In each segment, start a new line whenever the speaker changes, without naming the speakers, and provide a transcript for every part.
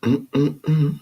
Mm-mm-mm.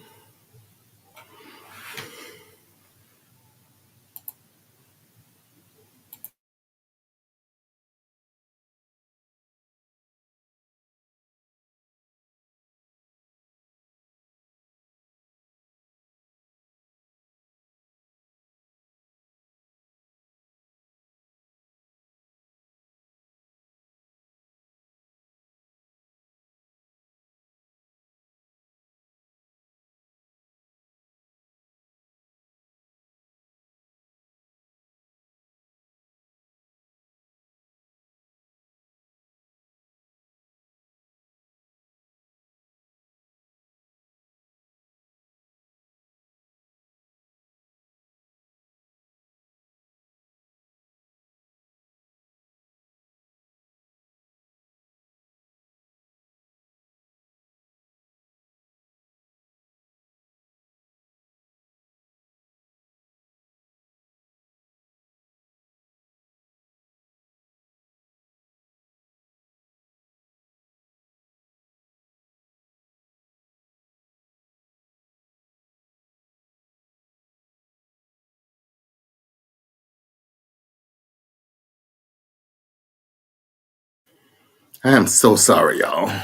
I am so sorry, y'all. I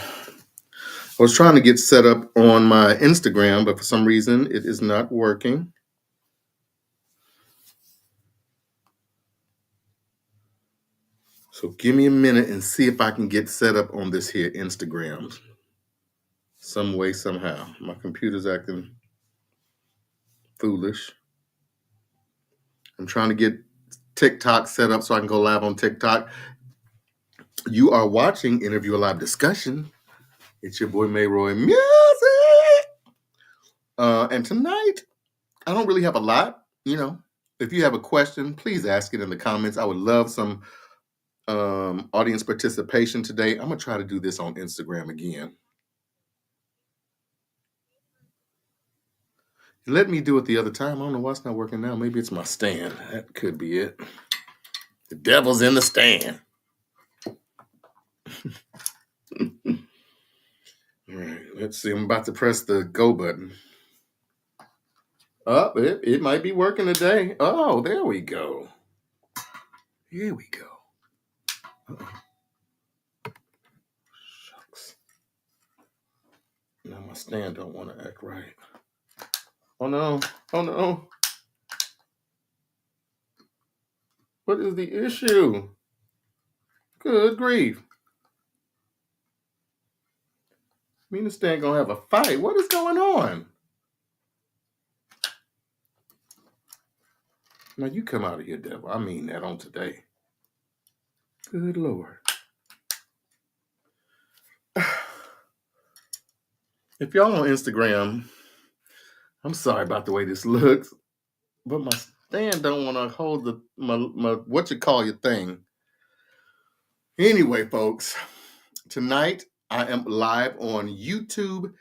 was trying to get set up on my Instagram, but for some reason it is not working. So give me a minute and see if I can get set up on this here Instagram some way, somehow. My computer's acting foolish. I'm trying to get TikTok set up so I can go live on TikTok. You are watching Interview a Live Discussion. It's your boy Mayroy Music. And tonight, I don't really have a lot. If you have a question, please ask it in the comments. I would love some audience participation today. I'm going to try to do this on Instagram again. Let me do it the other time. I don't know why it's not working now. Maybe it's my stand. That could be it. The devil's in the stand. All right, let's see. I'm about to press the go button. Oh, it might be working today. Oh, there we go. Here we go. Shucks. Now my stand don't want to act right. Oh no. Oh no. What is the issue? Good grief. Me and the stand gonna have a fight. What is going on? Now you come out of here, devil. I mean that on today. Good Lord. If y'all on Instagram, I'm sorry about the way this looks, but my stand don't want to hold my what you call your thing. Anyway, folks, tonight I am live on YouTube,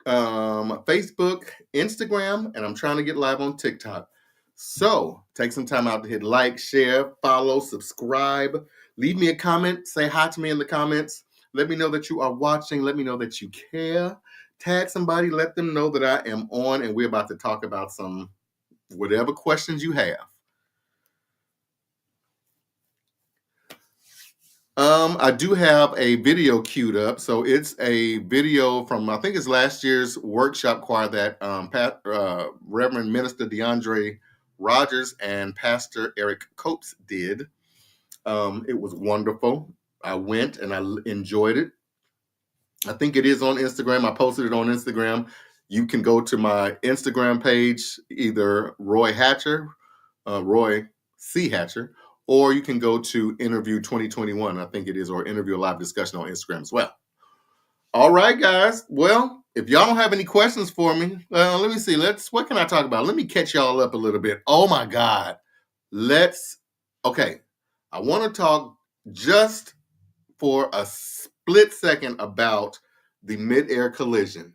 Facebook, Instagram, and I'm trying to get live on TikTok. So take some time out to hit like, share, follow, subscribe, leave me a comment, say hi to me in the comments. Let me know that you are watching. Let me know that you care. Tag somebody, let them know that I am on and we're about to talk about some whatever questions you have. I do have a video queued up. So it's a video from, I think it's last year's workshop choir that Reverend Minister DeAndre Rogers and Pastor Eric Coates did. It was wonderful. I went and I enjoyed it. I think it is on Instagram. I posted it on Instagram. You can go to my Instagram page, either Roy Hatcher, Roy C. Hatcher, or you can go to Interview 2021, I think it is, or Interview a Live Discussion on Instagram as well. All right, guys. Well, if y'all don't have any questions for me, let me see. What can I talk about? Let me catch y'all up a little bit. Oh my God. Okay. I want to talk just for a split second about the mid-air collision.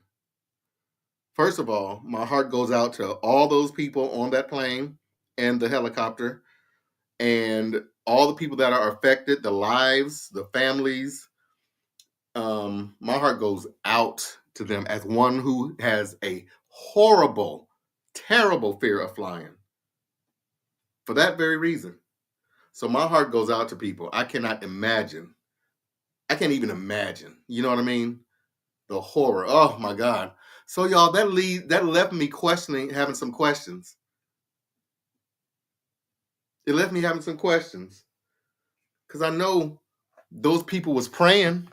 First of all, my heart goes out to all those people on that plane and the helicopter and all the people that are affected, the lives, the families. My heart goes out to them as one who has a horrible, terrible fear of flying for that very reason. So my heart goes out to people. I cannot imagine. I can't even imagine. You know what I mean? The horror. Oh my God. So y'all, that left me questioning, having some questions. It left me having some questions. Because I know those people was praying.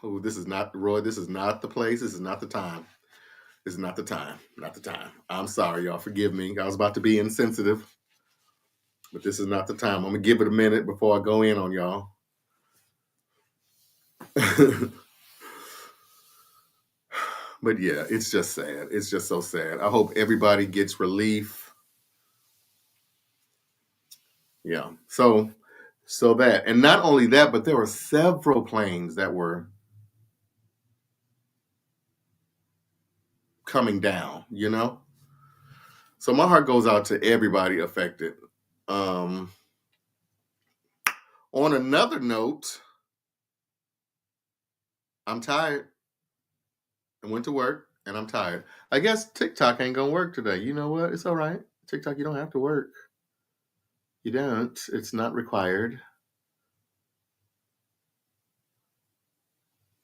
Oh, this is not, Roy, this is not the place. This is not the time. This is not the time. Not the time. I'm sorry, y'all. Forgive me. I was about to be insensitive. But this is not the time. I'm going to give it a minute before I go in on y'all. But yeah, it's just sad. It's just so sad. I hope everybody gets relief. Yeah. So that, and not only that, but there were several planes that were coming down, you know? So my heart goes out to everybody affected. On another note, I'm tired. I went to work and I'm tired. I guess TikTok ain't gonna work today. You know what? It's all right. TikTok, you don't have to work. You don't. It's not required.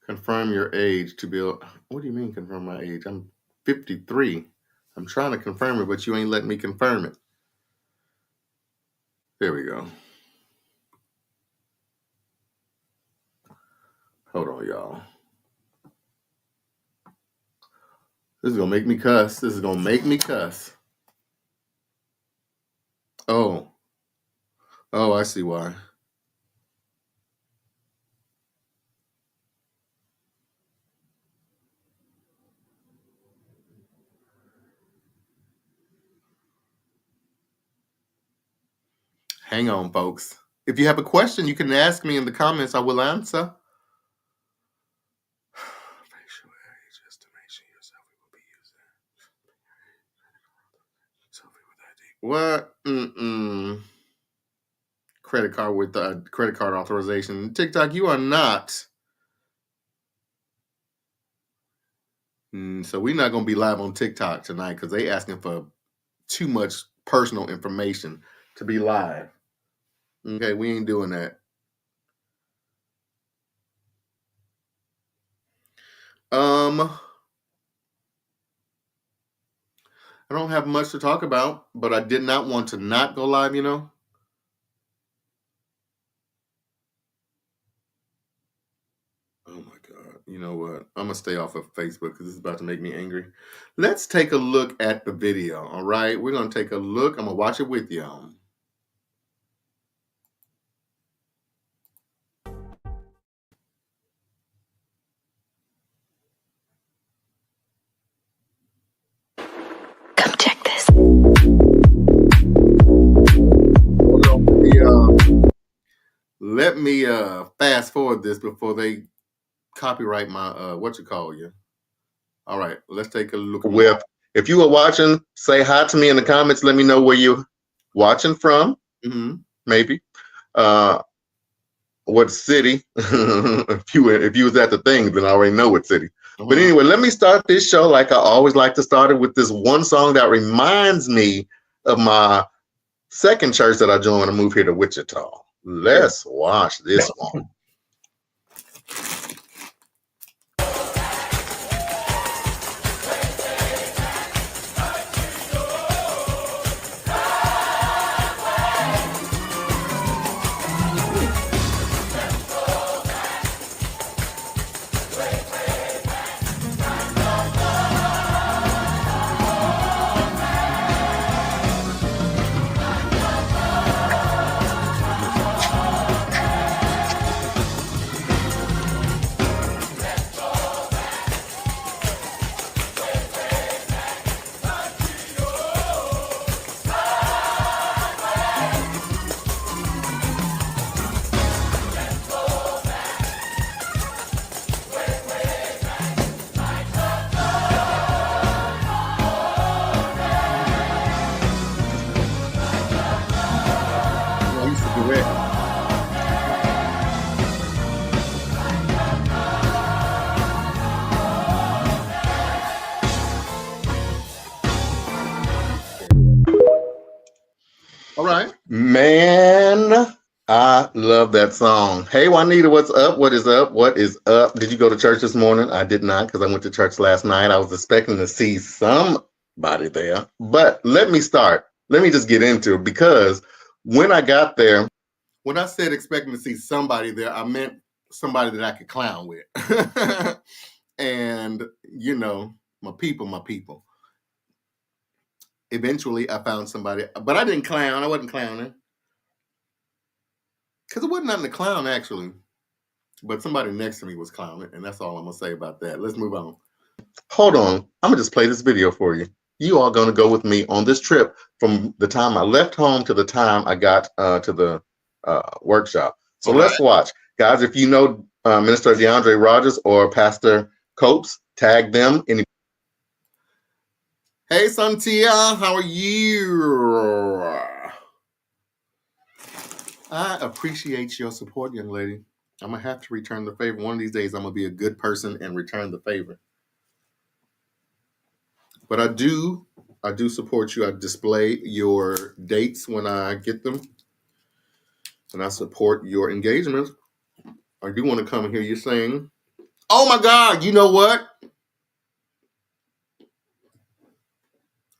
Confirm your age to be able. What do you mean confirm my age? I'm 53. I'm trying to confirm it, but you ain't letting me confirm it. There we go. Hold on, y'all. This is gonna make me cuss. This is gonna make me cuss. Oh, I see why. Hang on, folks. If you have a question, you can ask me in the comments. I will answer. Facial age estimation yourself will be using. What? Credit card with credit card authorization. TikTok, you are not. So we're not going to be live on TikTok tonight because they asking for too much personal information to be live. Okay, we ain't doing that. I don't have much to talk about, but I did not want to not go live, you know. Oh my God. You know what? I'm going to stay off of Facebook because this is about to make me angry. Let's take a look at the video, all right? We're going to take a look. I'm going to watch it with y'all.
Come check this.
Let me fast forward this before they copyright my what you call you. All right, let's take a look. If you are watching, say hi to me in the comments. Let me know where you're watching from. Maybe what city. if you was at the thing, then I already know what city. But anyway, let me start this show like I always like to start it with this one song that reminds me of my second church that I joined when I moved here to Wichita. Let's watch this one. Man, I love that song. Hey, Juanita, what's up? What is up? What is up? Did you go to church this morning? I did not because I went to church last night. I was expecting to see somebody there. But let me start. Let me just get into it because when I got there, when I said expecting to see somebody there, I meant somebody that I could clown with. And, you know, my people. Eventually, I found somebody, but I didn't clown. I wasn't clowning. Because it wasn't nothing to clown, actually. But somebody next to me was clowning, and that's all I'm going to say about that. Let's move on. Hold on. I'm going to just play this video for you. You are going to go with me on this trip from the time I left home to the time I got to the workshop. So let's watch. Guys, if you know Minister DeAndre Rogers or Pastor Copes, tag them. Hey, Santia, how are you? I appreciate your support, young lady. I'm going to have to return the favor. One of these days, I'm going to be a good person and return the favor. But I do support you. I display your dates when I get them. And I support your engagement. I do want to come and hear you sing. Oh, my God. You know what?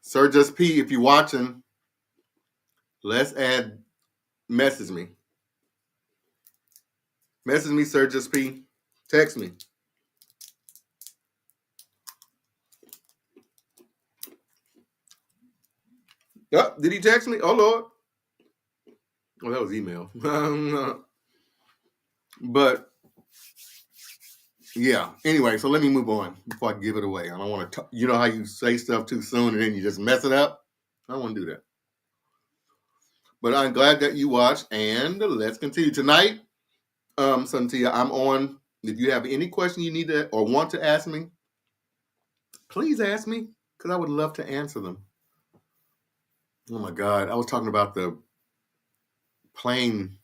Sir Just P, if you're watching, let's message me. Message me, Sir Just P. Text me. Oh, did he text me? Oh, Lord. Well, that was email. But, yeah. Anyway, so let me move on before I give it away. I don't want to, you know how you say stuff too soon and then you just mess it up? I don't want to do that. But I'm glad that you watched, and let's continue. Tonight, Santia, I'm on. If you have any question you need to or want to ask me, please ask me, because I would love to answer them. Oh, my God. I was talking about the plane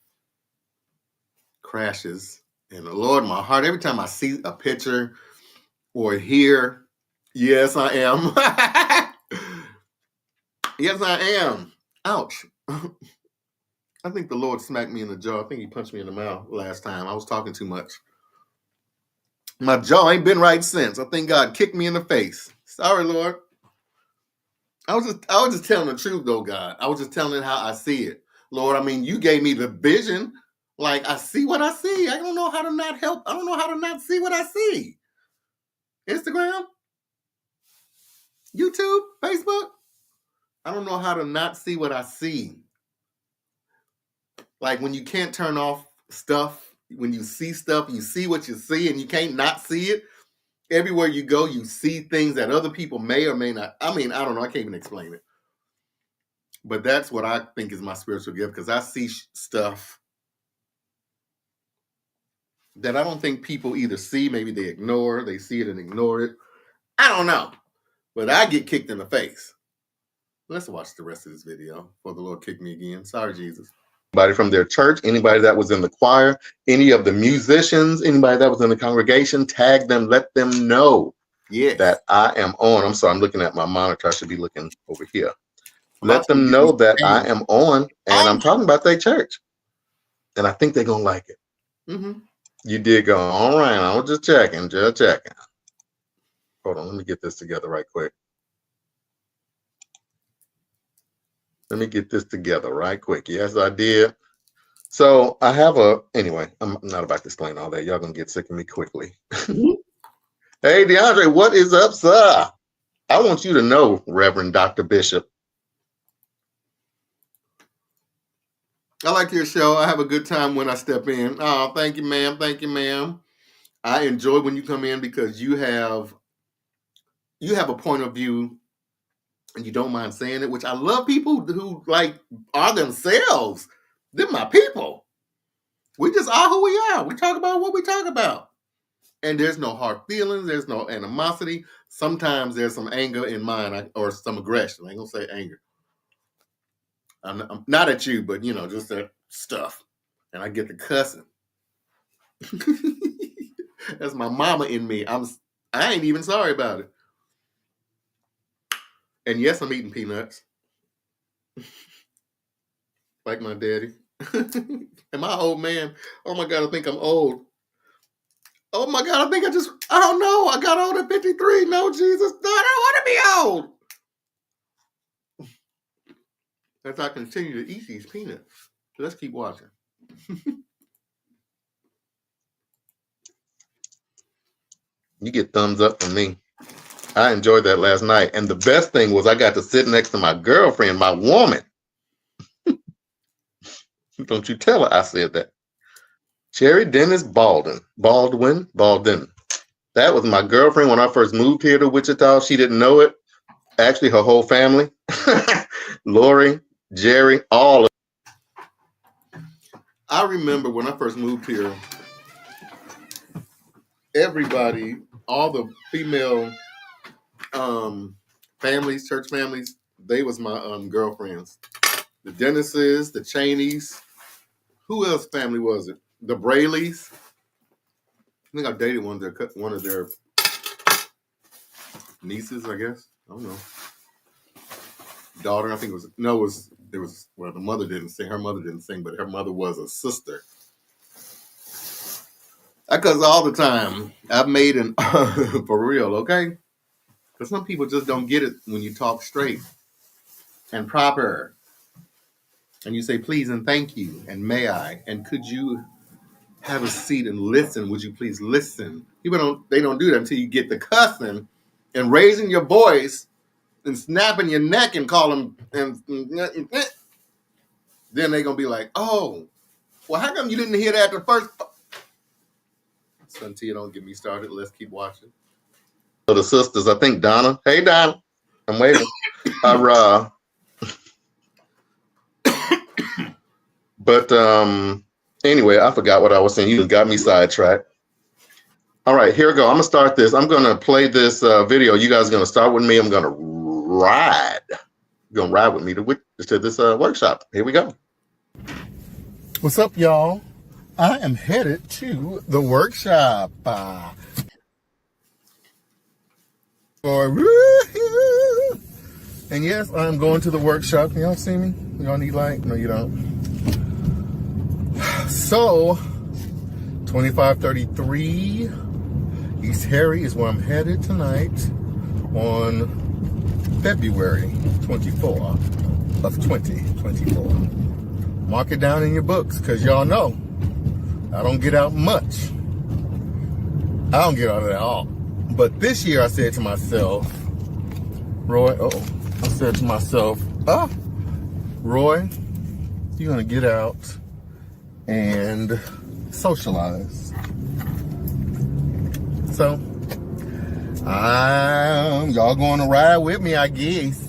crashes. And the Lord, my heart, every time I see a picture or hear, yes, I am. Yes, I am. Ouch. I think the Lord smacked me in the jaw. I think he punched me in the mouth last time. I was talking too much. My jaw ain't been right since. I think God kicked me in the face. Sorry, Lord. I was just telling the truth, though, God. I was just telling it how I see it. Lord, I mean, you gave me the vision. Like, I see what I see. I don't know how to not help. I don't know how to not see what I see. Instagram, YouTube, Facebook. I don't know how to not see what I see. Like when you can't turn off stuff, when you see stuff, you see what you see and you can't not see it. Everywhere you go, you see things that other people may or may not. I mean, I don't know. I can't even explain it. But that's what I think is my spiritual gift, because I see stuff that I don't think people either see. Maybe they ignore. They see it and ignore it. I don't know. But I get kicked in the face. Let's watch the rest of this video before the Lord kicked me again. Sorry, Jesus. Anybody from their church, anybody that was in the choir, any of the musicians, anybody that was in the congregation, tag them, let them know that I am on. I'm sorry, I'm looking at my monitor. I should be looking over here. Let them know that I am on, and I'm talking about their church. And I think they're going to like it. Mm-hmm. You did go, all right, I was just checking. Hold on, let me get this together right quick. Yes, I did. So I have anyway, I'm not about to explain all that. Y'all going to get sick of me quickly. Hey, DeAndre, what is up, sir? I want you to know, Reverend Dr. Bishop. I like your show. I have a good time when I step in. Oh, thank you, ma'am. Thank you, ma'am. I enjoy when you come in because you have a point of view and you don't mind saying it, which I love people who like are themselves. They're my people. We just are who we are. We talk about what we talk about. And there's no hard feelings. There's no animosity. Sometimes there's some anger in mine or some aggression. I ain't going to say anger. I'm not at you, but, just that stuff. And I get to cussing. That's my mama in me. I ain't even sorry about it. And yes, I'm eating peanuts. like my daddy. Am I old, man? Oh my God, I think I'm old. Oh my God, I don't know. I got old at 53. No, Jesus. No, I don't want to be old. As I continue to eat these peanuts. Let's keep watching. You get thumbs up from me. I enjoyed that last night. And the best thing was I got to sit next to my girlfriend, my woman. Don't you tell her I said that. Cherry Dennis Baldwin. That was my girlfriend when I first moved here to Wichita. She didn't know it. Actually, her whole family. Lori, Jerry, all of them. I remember when I first moved here, everybody, all the female families, church families, they was my girlfriends. The Dennises, the Cheneys. Who else family was it? The Brayleys. I think I dated one of their nieces, I guess. I don't know. Daughter, I think the mother didn't sing. Her mother didn't sing, but her mother was a sister. Because all the time I've made an for real, okay? Because some people just don't get it when you talk straight and proper. And you say please and thank you and may I and could you have a seat and listen? Would you please listen? People don't do that until you get the cussing and raising your voice and snapping your neck and call them and then they're gonna be like, oh, well, how come you didn't hear that the first? So until you don't get me started, let's keep watching. So the sisters, I think Donna. Hey Donna, I'm waiting. But anyway, I forgot what I was saying. You just got me sidetracked. All right, here we go. I'm gonna start this. I'm gonna play this video. You guys are gonna start with me. I'm gonna ride. You're gonna ride with me to this workshop. Here we go. What's up, y'all? I am headed to the workshop. And yes, I'm going to the workshop. Y'all see me? Y'all need light? No, you don't. So, 2533 East Harry is where I'm headed tonight on February 24th of 2024. Mark it down in your books, because y'all know I don't get out much. I don't get out at all. But this year I said to myself, Roy, Roy, you're going to get out and socialize. So, y'all going to ride with me, I guess.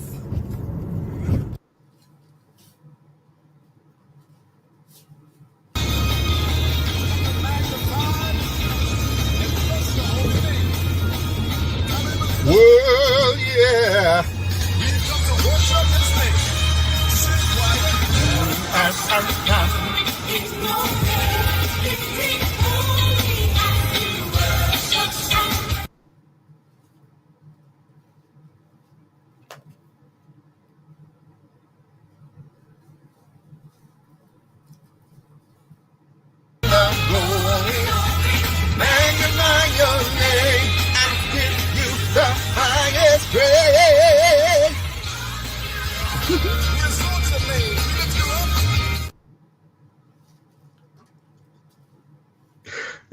Well, yeah.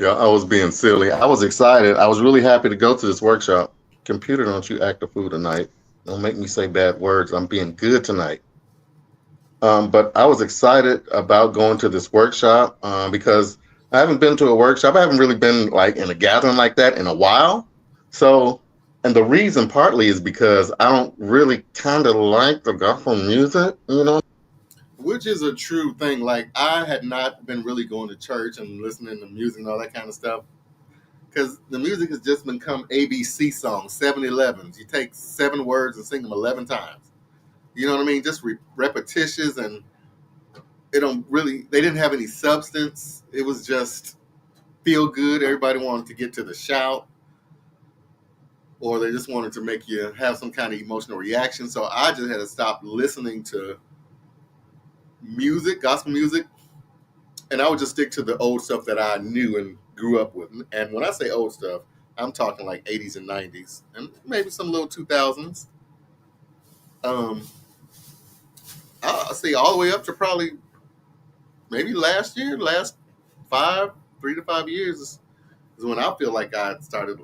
Yeah, I was being silly. I was excited. I was really happy to go to this workshop. Computer, don't you act a fool tonight. Don't make me say bad words. I'm being good tonight. But I was excited about going to this workshop because I haven't been to a workshop. I haven't really been like in a gathering like that in a while. So, and the reason partly is because I don't really kind of like the gospel music, you know? Which is a true thing. Like, I had not been really going to church and listening to music and all that kind of stuff. Because the music has just become ABC songs, 7-Elevens. You take 7 words and sing them 11 times. You know what I mean? Just repetitious, and they didn't have any substance. It was just feel good. Everybody wanted to get to the shout, or they just wanted to make you have some kind of emotional reaction. So I just had to stop listening to music, gospel music, and I would just stick to the old stuff that I knew and grew up with. And when I say old stuff, I'm talking like 80s and 90s, and maybe some little 2000s. Um, I'll say all the way up to probably maybe last 3 to 5 years is when I feel like I started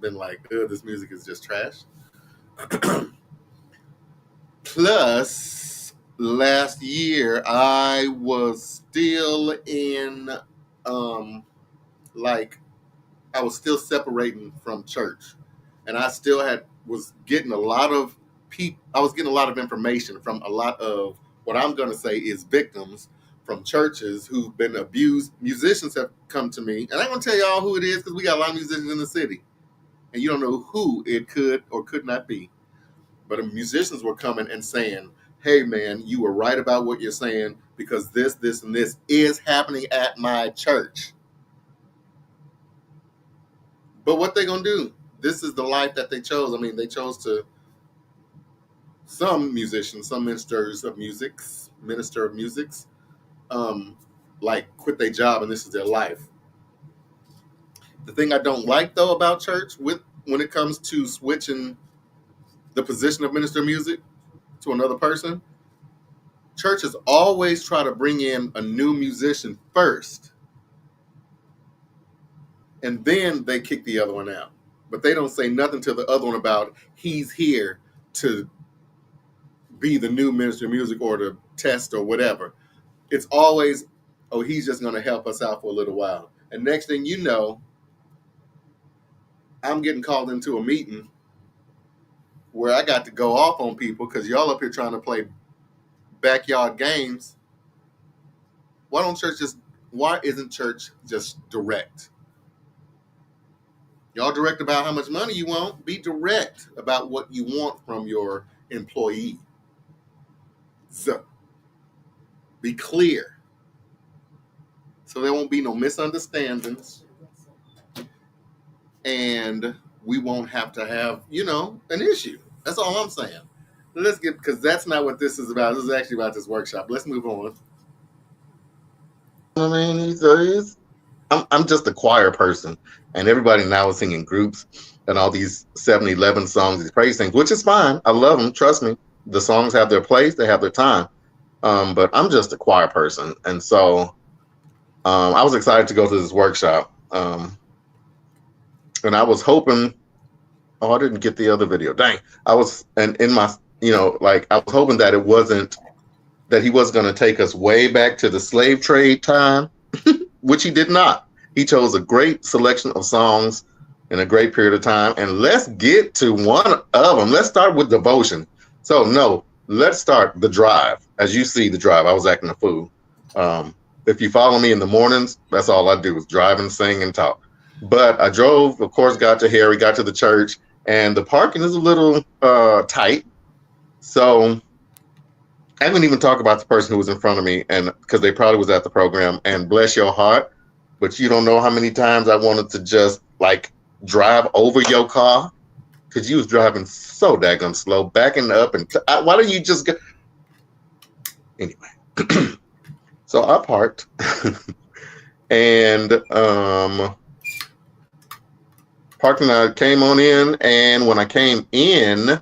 been like, this music is just trash. Plus, last year I was still in, like, I was still separating from church, and I still was getting a lot of I was getting a lot of information from a lot of what I'm going to say is victims from churches who've been abused. Musicians have come to me, and I'm going to tell y'all who it is because we got a lot of musicians in the city, and you don't know who it could or could not be. But musicians were coming and saying, "Hey, man, you were right about what you're saying because this, and this is happening at my church." But what they gonna do? This is the life that they chose. I mean, they chose to. Some musicians, some minister of musics, like quit their job and this is their life. The thing I don't like though about church, when it comes to switching the position of minister of music to another person, churches always try to bring in a new musician first, and then they kick the other one out. But they don't say nothing to the other one about he's here to be the new minister of music or to test or whatever. It's always, oh, he's just going to help us out for a little while. And next thing you know, I'm getting called into a meeting where I got to go off on people because y'all up here trying to play backyard games. Why isn't church just direct? Y'all direct about how much money you want. Be direct about what you want from your employee. So, be clear. So there won't be no misunderstandings. And we won't have to have, an issue. That's all I'm saying. Because that's not what this is about. This is actually about this workshop. Let's move on. I mean, I'm just a choir person, and everybody now is singing groups and all these 7-11 songs, these praise things, which is fine. I love them. Trust me. The songs have their place. They have their time. But I'm just a choir person. And so I was excited to go to this workshop. And I was hoping, I didn't get the other video. Dang. I was, and in my, I was hoping that it wasn't, that he was going to take us way back to the slave trade time, which he did not. He chose a great selection of songs in a great period of time. And let's get to one of them. Let's start with Devotion. So no, let's start The Drive. As you see, The Drive, I was acting a fool. If you follow me in the mornings, that's all I do is drive and sing and talk. But I drove, of course, got to Harry, got to the church, and the parking is a little tight. So I haven't even talked about the person who was in front of me, and because they probably was at the program, and bless your heart, but you don't know how many times I wanted to just drive over your car because you was driving so daggone slow, backing up, and why don't you just go? Anyway, so I parked, and parked, and I came on in, and when I came in,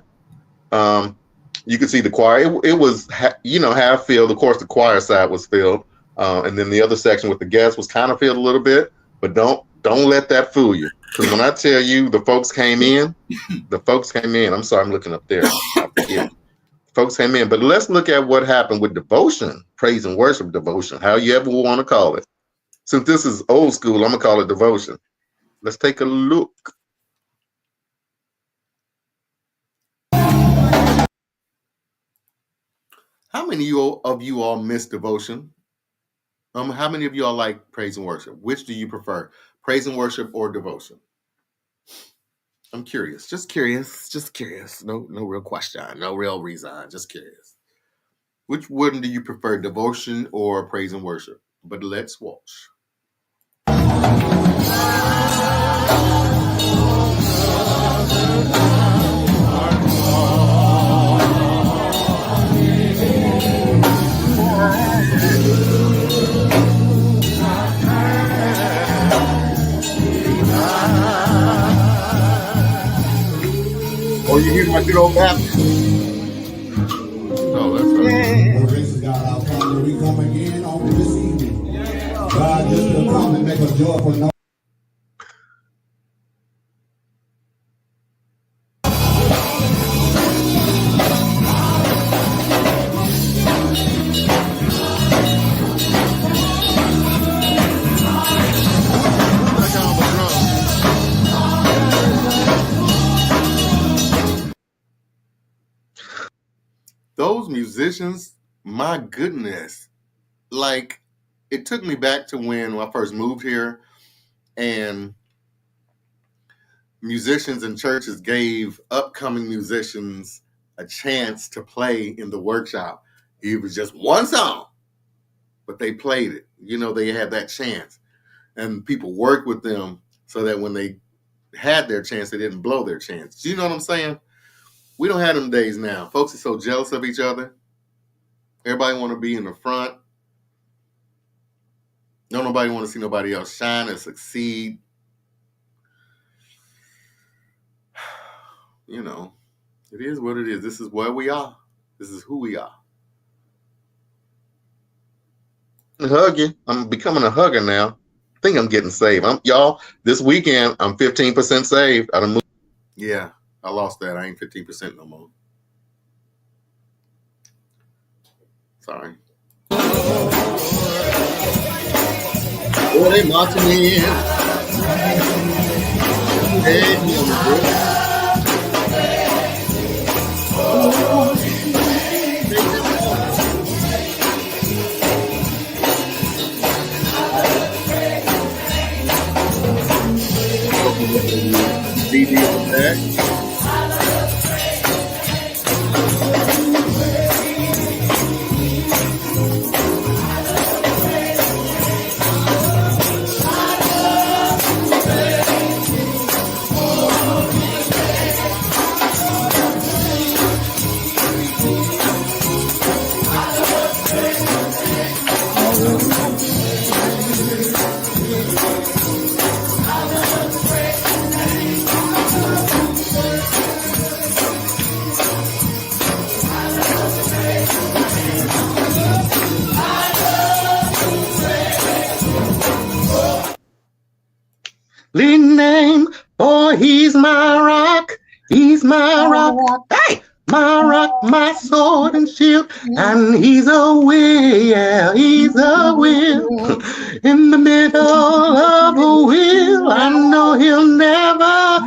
you could see the choir. It was, half filled. Of course, the choir side was filled, and then the other section with the guests was kind of filled a little bit. But don't let that fool you, because when I tell you the folks came in, I'm sorry, I'm looking up there. I forget. Folks came in, but let's look at what happened with Devotion, praise and worship devotion, how you ever want to call it. Since this is old school, I'm gonna call it Devotion. Let's take a look. How many of you all miss Devotion? How many of you all like praise and worship? Which do you prefer, praise and worship or Devotion? I'm curious, just curious. No real question, no real reason, just curious. Which one do you prefer, Devotion or praise and worship? But let's watch. my good old Baptist. Oh, that's right.
Gracious God, our Father, we come again on this evening. God, just to come and make a joyful noise.
Those musicians, my goodness, like it took me back to when I first moved here, and musicians and churches gave upcoming musicians a chance to play in the workshop. It was just one song, but they played it. You know, they had that chance, and people worked with them so that when they had their chance, they didn't blow their chance. Do you know what I'm saying? We don't have them days now. Folks are so jealous of each other. Everybody want to be in the front. No, nobody want to see nobody else shine and succeed. You know, it is what it is. This is where we are. This is who we are. Hug you. I'm becoming a hugger now. I think I'm getting saved. Y'all, this weekend, I'm 15% saved. I done moved. Yeah, I lost that. I ain't 15% no more. Sorry. Oh, they marching in. Hey, DD on that. Leading name, boy, he's my rock. He's my rock. Hey, my rock, my sword and shield. And he's a will, yeah, he's a will. In the middle of a will, I know he'll never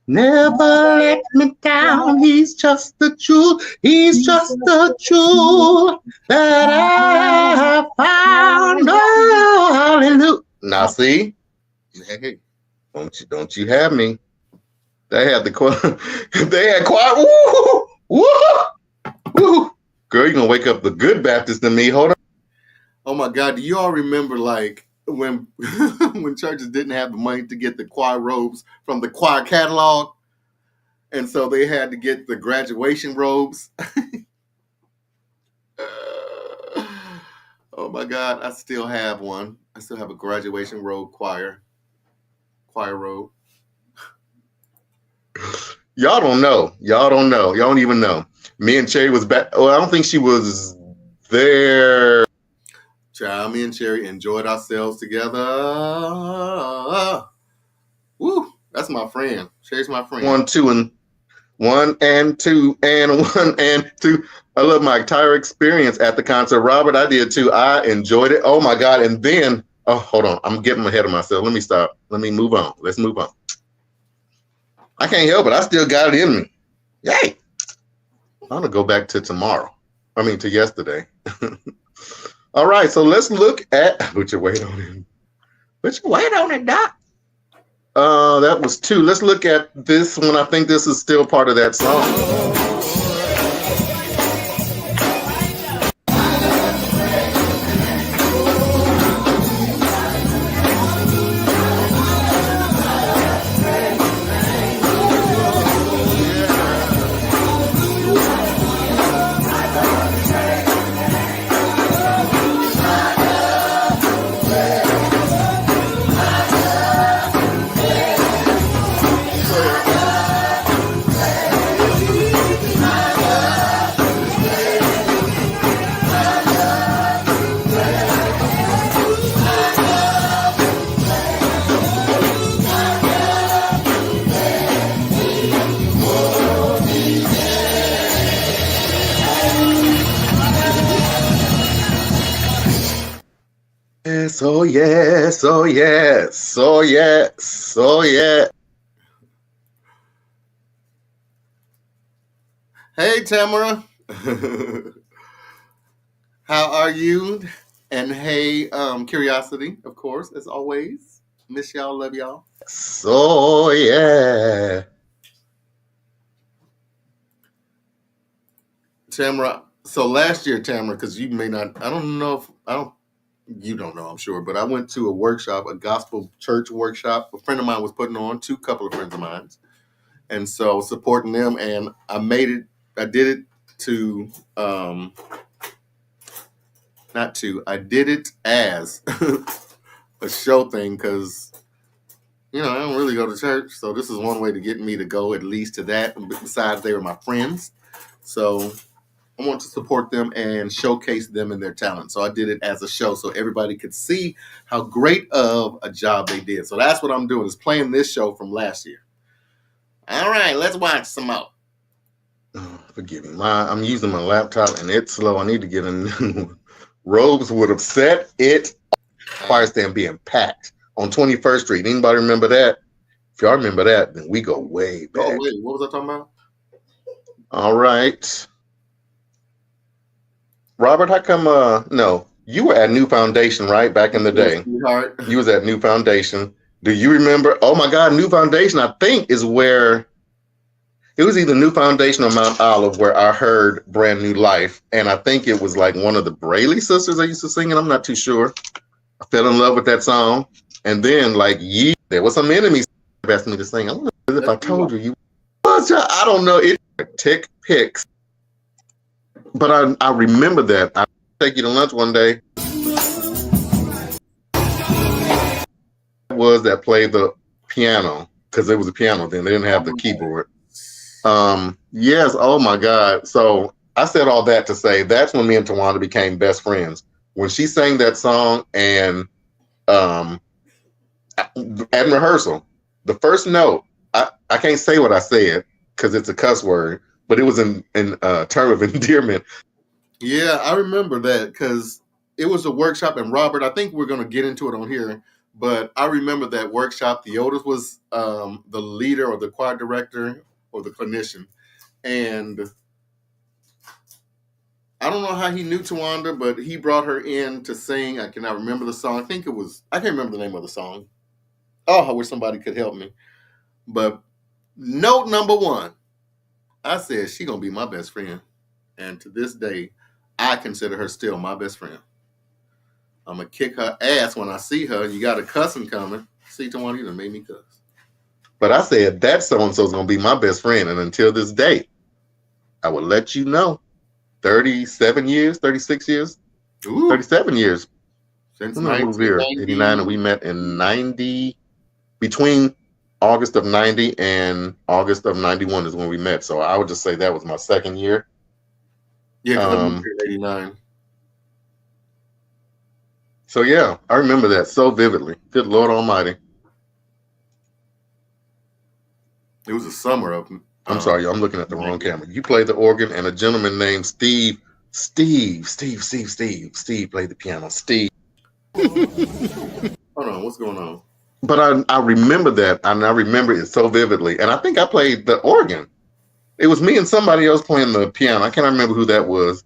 let me down. He's just the truth. He's just the truth that I have found. Oh, hallelujah. Now see, hey, don't you have me? They had quiet. Woo, woo, woo. Girl, you're gonna wake up the good Baptist in me. Hold on. Oh my God, do you all remember like when when churches didn't have the money to get the choir robes from the choir catalog, and so they had to get the graduation robes? Oh my God, I still have one. I still have a graduation robe choir robe. Y'all don't know. Y'all don't even know. Me and Cherry was back. Oh, I don't think she was there. Child, me and Cherry enjoyed ourselves together. Woo, that's my friend. Cherry's my friend. 1, 2, and 1 and 2 and 1 and 2. I love my entire experience at the concert. Robert, I did too. I enjoyed it. Oh my God. And then, oh, hold on. I'm getting ahead of myself. Let me stop. Let me move on. Let's move on. I can't help it. I still got it in me. Yay. I'm going to go back to yesterday. All right. So let's look at, put your weight on it. Put your weight on it, Doc. That was 2. Let's look at this one. I think this is still part of that song. Yes, oh yes, oh yes, oh yes, oh yeah. Hey Tamara. How are you? And hey, Curiosity, of course, as always. Miss y'all, love y'all. So yeah. Tamara, so last year, Tamara, because you may not, I don't know if, I don't, you don't know, I'm sure, but I went to a workshop, a gospel church workshop. A friend of mine was putting on, couple of friends of mine. And so supporting them, and I did it to, I did it as a show thing because, I don't really go to church. So this is one way to get me to go at least to that. Besides, they were my friends. So I want to support them and showcase them and their talent. So I did it as a show so everybody could see how great of a job they did. So that's what I'm doing, is playing this show from last year. All right, let's watch some more. Oh, forgive me. I'm using my laptop and it's slow. I need to get a new Robes would have set it. Fire stand being packed on 21st Street. Anybody remember that? If y'all remember that, then we go way back. Oh, wait, what was I talking about? All right. Robert, how come no, you were at New Foundation, right? Back in the day. You was at New Foundation. Do you remember? Oh my God, New Foundation, I think, is where it was either New Foundation or Mount Olive where I heard Brand New Life. And I think it was like one of the Brayley sisters I used to sing it. I'm not too sure. I fell in love with that song. And then like there was some enemies asked me to sing. I don't know if I told you. I don't know. It tick picks. But I remember that. I take you to lunch one day. Was that played the piano, because it was a piano then. They didn't have the keyboard. Yes, oh my God. So I said all that to say that's when me and Tawanda became best friends. When she sang that song and at rehearsal, the first note, I can't say what I said because it's a cuss word, but it was in term of endearment. Yeah, I remember that because it was a workshop, and Robert, I think we're going to get into it on here, but I remember that workshop. Theodis was the leader or the choir director or the clinician, and I don't know how he knew Tawanda, but he brought her in to sing. I cannot remember the song. I can't remember the name of the song. Oh, I wish somebody could help me. But note number one, I said she gonna be my best friend, and to this day, I consider her still my best friend. I'm gonna kick her ass when I see her. You got a cussing coming. See, Tawanda, you done made me cuss. But I said that so-and-so's gonna be my best friend, and until this day, I will let you know. 37 years, 36 years, Ooh. 37 years. Since 89, and we met in 90, between August of 90 and August of 91 is when we met. So I would just say that was my second year. Yeah, 89. So yeah, I remember that so vividly. Good Lord Almighty. It was a summer of I'm sorry, I'm looking at the wrong camera. You played the organ, and a gentleman named Steve played the piano. Steve. Hold on, what's going on? But I remember that, and I remember it so vividly. And I think I played the organ. It was me and somebody else playing the piano. I cannot remember who that was.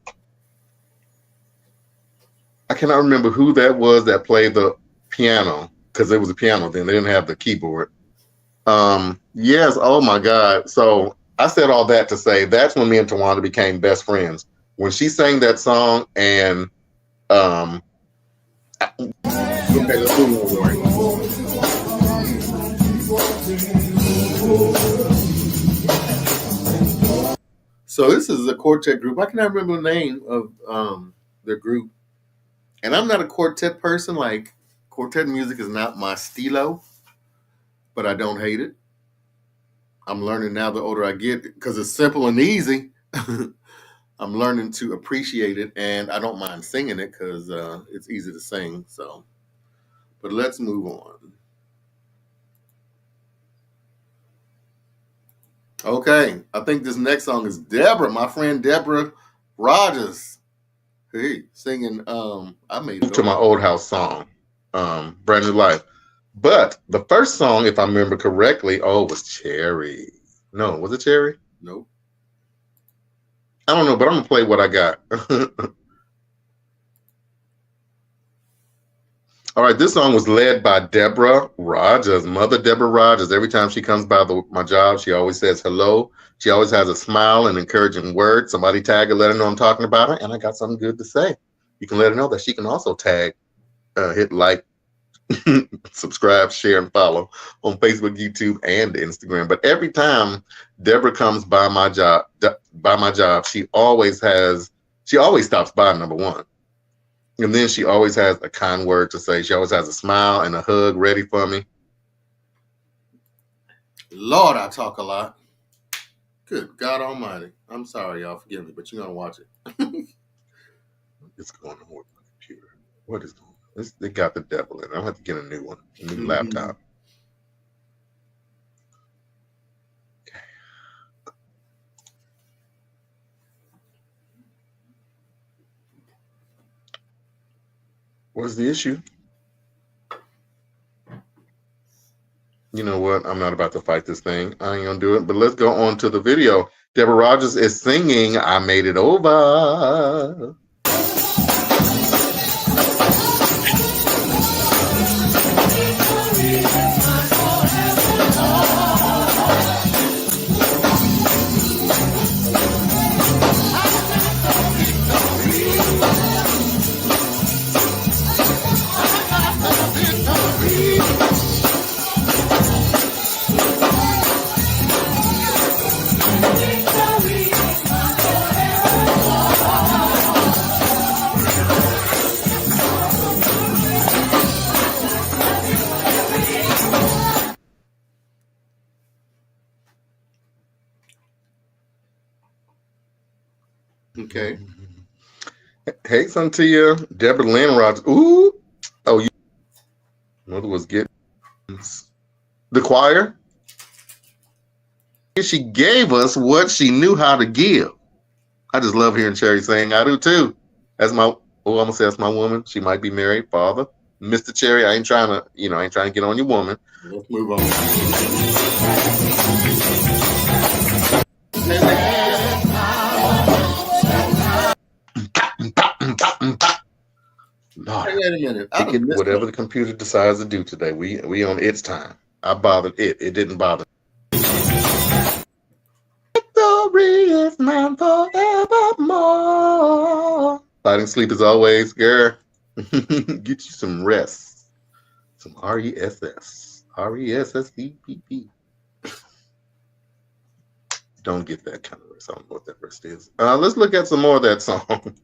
I cannot remember who that was that played the piano, because it was a piano then. They didn't have the keyboard. Yes, oh my God. So I said all that to say that's when me and Tawanda became best friends. When she sang that song and okay, let's move on. So this is a quartet group. I cannot remember the name of the group. And I'm not a quartet person. Like, quartet music is not my stilo, but I don't hate it. I'm learning now the older I get, because it's simple and easy. I'm learning to appreciate it, and I don't mind singing it because it's easy to sing. So, but let's move on. Okay, I think this next song is Deborah, my friend Deborah Rogers. Hey, singing I Made It
To my
Over.
old house song, Brand New Life. But the first song, if I remember correctly, was Cherry. No, was it Cherry?
Nope.
I don't know, but I'm gonna play what I got. All right, this song was led by Deborah Rogers, Mother Deborah Rogers. Every time she comes by my job, she always says hello. She always has a smile and encouraging word. Somebody tag her, let her know I'm talking about her, and I got something good to say. You can let her know that she can also tag, hit like, subscribe, share, and follow on Facebook, YouTube, and Instagram. But every time Deborah comes by my job, she always stops by, number one. And then she always has a kind word to say. She always has a smile and a hug ready for me.
Lord, I talk a lot. Good God Almighty. I'm sorry, y'all. Forgive me, but you're going to watch it.
It's going on with my computer. What is going on? They got the devil in it. I'm going to have to get a new one, a new laptop. Okay. What's the issue? You know what? I'm not about to fight this thing. I ain't gonna do it. But let's go on to the video. Deborah Rogers is singing "I Made It Over."
Okay.
Hey, Santia, Deborah Lynn Rogers. Ooh, you. Mother was getting the choir. She gave us what she knew how to give. I just love hearing Cherry sing. I do too. That's my. I'm gonna say that's my woman. She might be married, father, Mr. Cherry. I ain't trying to get on your woman.
Let's move on.
Lord,
wait a minute.
whatever the computer decides to do today, we on its time. I bothered it. It didn't bother. Victory is mine forevermore. Fighting sleep as always, girl. Get you some rest. Some RESS. RESSEPP. Don't get that kind of rest. I don't know what that rest is. Let's look at some more of that song.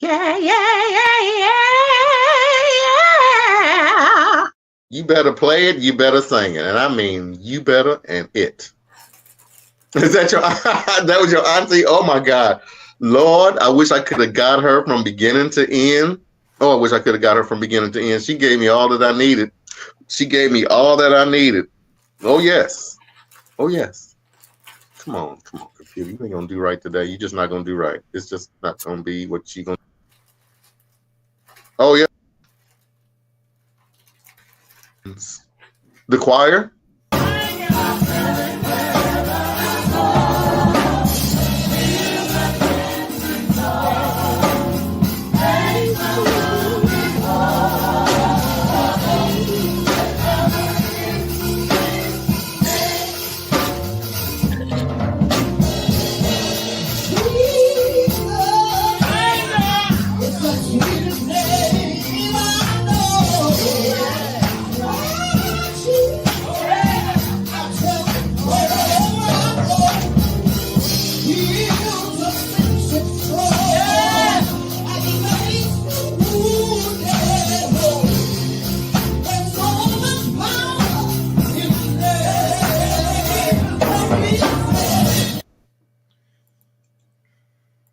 Yeah. You better play it, you better sing it. And I mean, you better and it. Is that that was your auntie? Oh my God. Lord, I wish I could have got her from beginning to end. Oh, I wish I could have got her from beginning to end. She gave me all that I needed. Oh, yes. Oh, yes. Come on, computer. You ain't gonna do right today. You're just not gonna do right. It's just not gonna be what you gonna. Oh, yeah. The choir.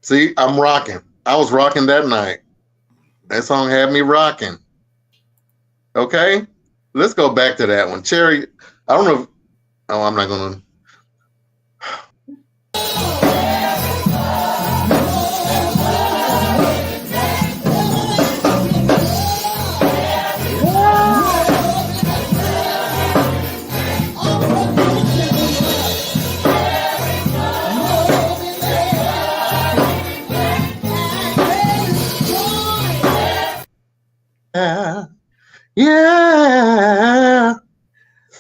See, I'm rocking. I was rocking that night. That song had me rocking. Okay, let's go back to that one. Cherry, I don't know. Oh, I'm not gonna. Yeah.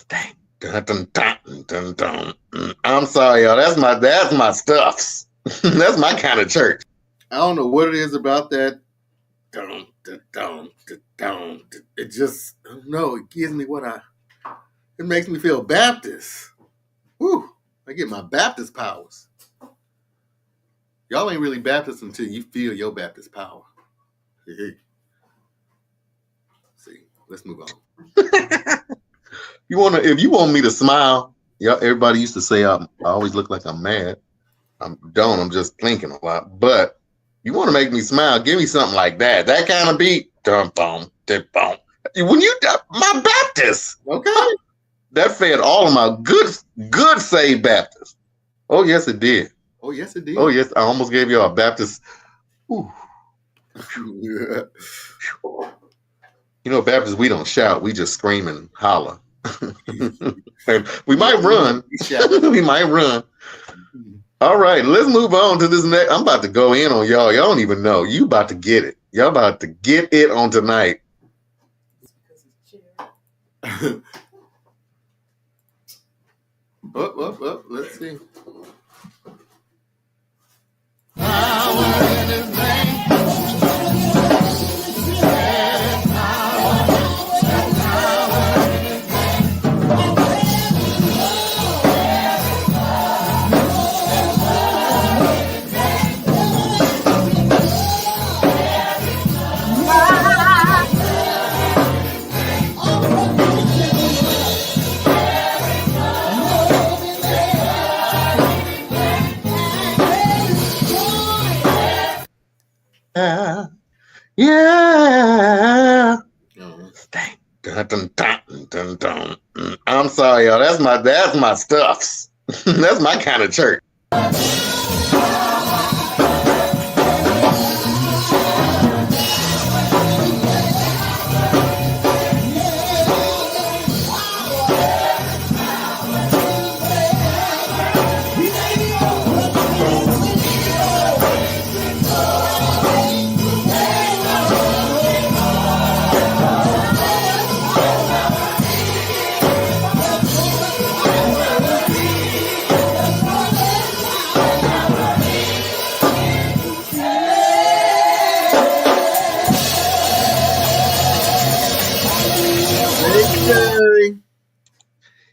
Dang. Dun, dun, dun, dun, dun. I'm sorry, y'all. That's my stuffs. That's my kind of church.
I don't know what it is about that. Dun, dun, dun, dun, dun. It just, I don't know. It gives me it makes me feel Baptist. Whew. I get my Baptist powers. Y'all ain't really Baptist until you feel your Baptist power. Hey. See, let's move on.
If you want me to smile, yeah, everybody used to say I always look like I'm mad. I'm just thinking a lot. But you want to make me smile, give me something like that. That kind of beat. Dum, bum, dum, bum. When you my Baptist.
Okay.
That fed all of my good saved Baptists. Oh, yes, it did.
Oh, yes, it did.
Oh, yes, I almost gave you a Baptist. Ooh.
Yeah.
You know, Baptists, we don't shout. We just scream and holler. We might run. We might run. All right, let's move on to this next. I'm about to go in on y'all. Y'all don't even know. You about to get it. Y'all about to get it on tonight.
Let's see.
Yeah. Dang. Dun, dun, dun, dun, dun. I'm sorry, y'all. That's my stuffs. That's my kind of church.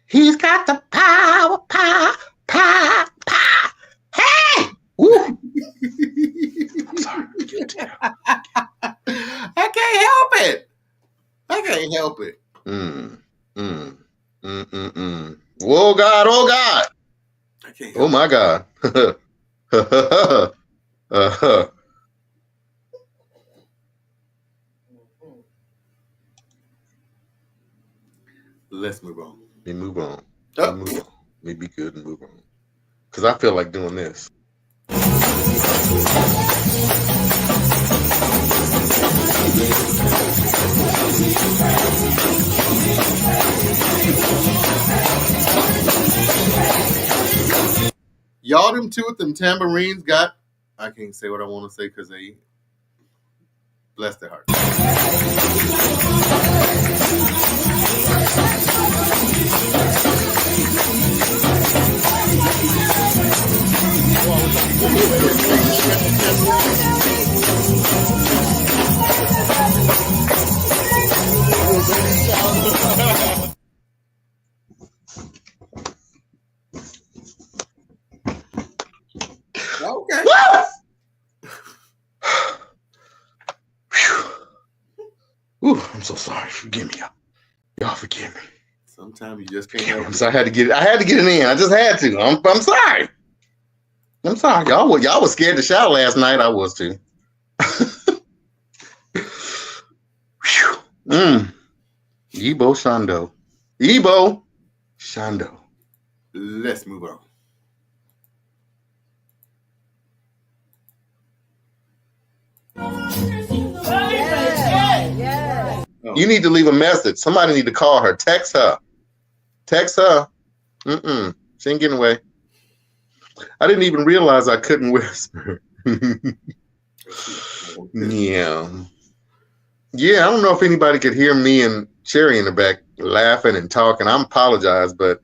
He's got the power. Hey! Woo! I'm sorry.
I can't help it. I can't help it.
Whoa, God. Oh, God.
I can't help
Oh, my God.
Let's move on.
Let me move on.
Oh.
Move on. Let me be good and move on. Because I feel like doing this.
Y'all, them two with them tambourines got, I can't say what I want to say because they bless their heart. Okay.
Ooh, I'm so sorry. Forgive me, y'all. Y'all forgive me.
Sometimes you just can't help it.
So I had to get it in. I just had to. I'm sorry. I'm sorry, y'all was scared to shout last night. I was too. Ebo Shondo. Ebo Shondo.
Let's move on.
You need to leave a message. Somebody need to call her. Text her. Text her. She ain't getting away. I didn't even realize I couldn't whisper. Yeah. Yeah, I don't know if anybody could hear me and Cherry in the back laughing and talking. I apologize, but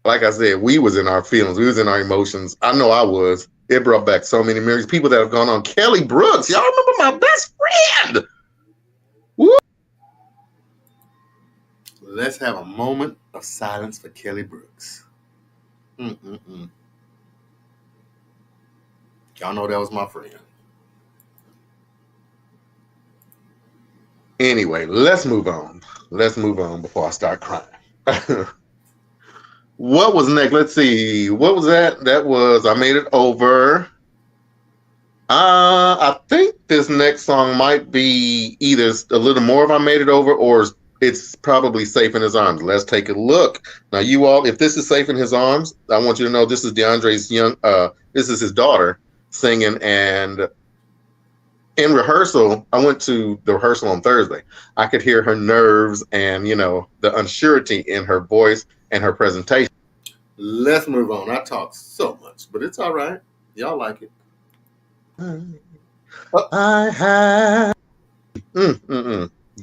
like I said, we was in our feelings. We was in our emotions. I know I was. It brought back so many memories. People that have gone on. Kelly Brooks. Y'all remember my best friend? Woo!
Let's have a moment of silence for Kelly Brooks. Y'all know that was my friend.
Anyway, let's move on. Let's move on before I start crying. What was next? Let's see. What was that? That was I Made It Over. I think this next song might be either a little more of I Made It Over or it's probably Safe in His Arms. Let's take a look. Now, you all, if this is Safe in His Arms, I want you to know this is DeAndre's this is his daughter singing. And in rehearsal, I went to the rehearsal on Thursday. I could hear her nerves and, the unsurety in her voice and her presentation.
Let's move on. I talk so much, but it's all right. Y'all like it.
I have.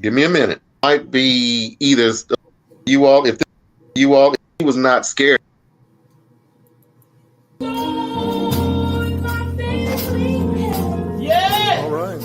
Give me a minute. Might be either you all, if he was not scared.
Yeah. All right.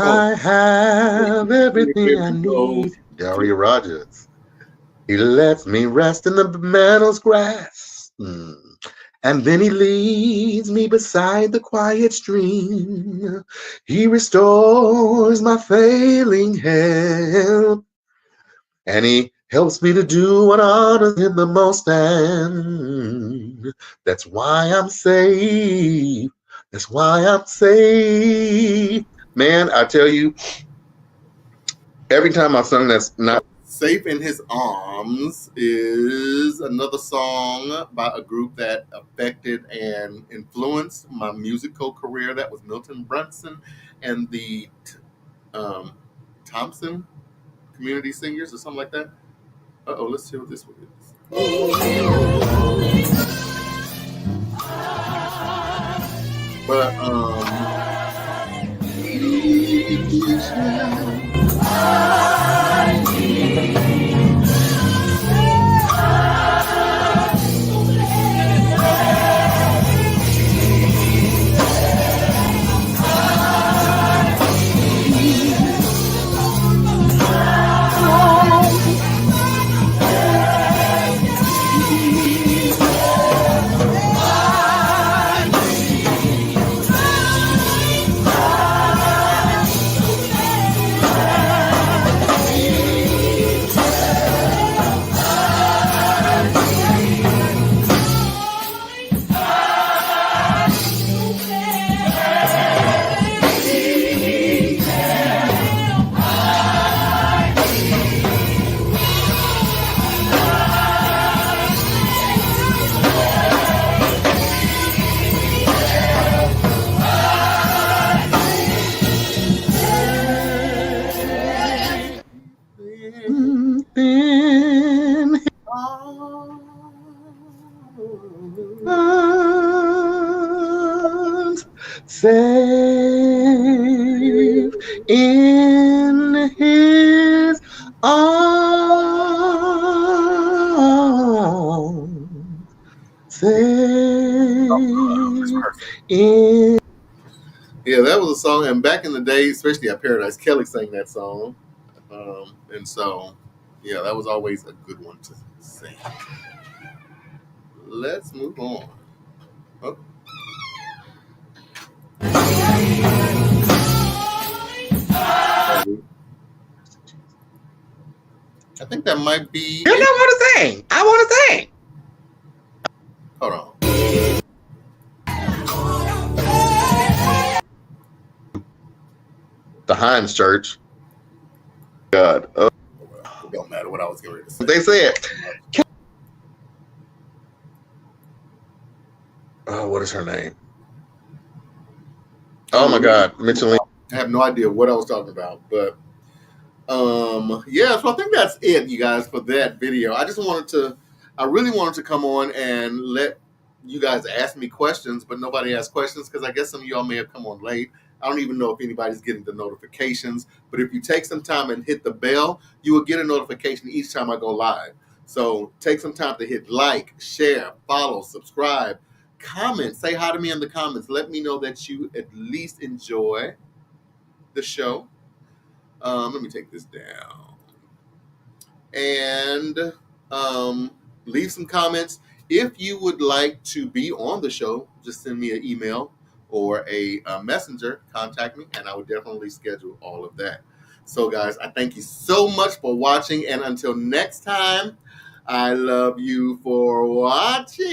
I have everything I need. Daria Rogers. He lets me rest in the meadow's grass. And then he leads me beside the quiet stream. He restores my failing health. And he helps me to do what honors him the most. And that's why I'm safe. That's why I'm safe. Man, I tell you, every time I've sung that's not
Safe in His Arms is another song by a group that affected and influenced my musical career. That was Milton Brunson and the Thompson Community Singers or something like that. Let's see what this one is. But this person.
in.
Yeah, that was a song, and back in the day, especially at Paradise, Kelly sang that song, and so yeah, that was always a good one to sing. Let's move on. Oh. I think that might be.
You don't want to sing. I want to sing.
Hold on.
The Heinz Church. God.
It don't matter what I was getting ready to say.
They said. Oh, what is her name? Oh my God, Micheline.
I have no idea what I was talking about, but yeah, so I think that's it, you guys, for that video. I really wanted to come on and let you guys ask me questions, but nobody asked questions because I guess some of y'all may have come on late. I don't even know if anybody's getting the notifications, but if you take some time and hit the bell, you will get a notification each time I go live. So take some time to hit like, share, follow, subscribe, comment, say hi to me in the comments. Let me know that you at least enjoy the show. Let me take this down. And leave some comments. If you would like to be on the show, just send me an email or a messenger, contact me, and I will definitely schedule all of that. So guys, I thank you so much for watching, and until next time, I love you for watching.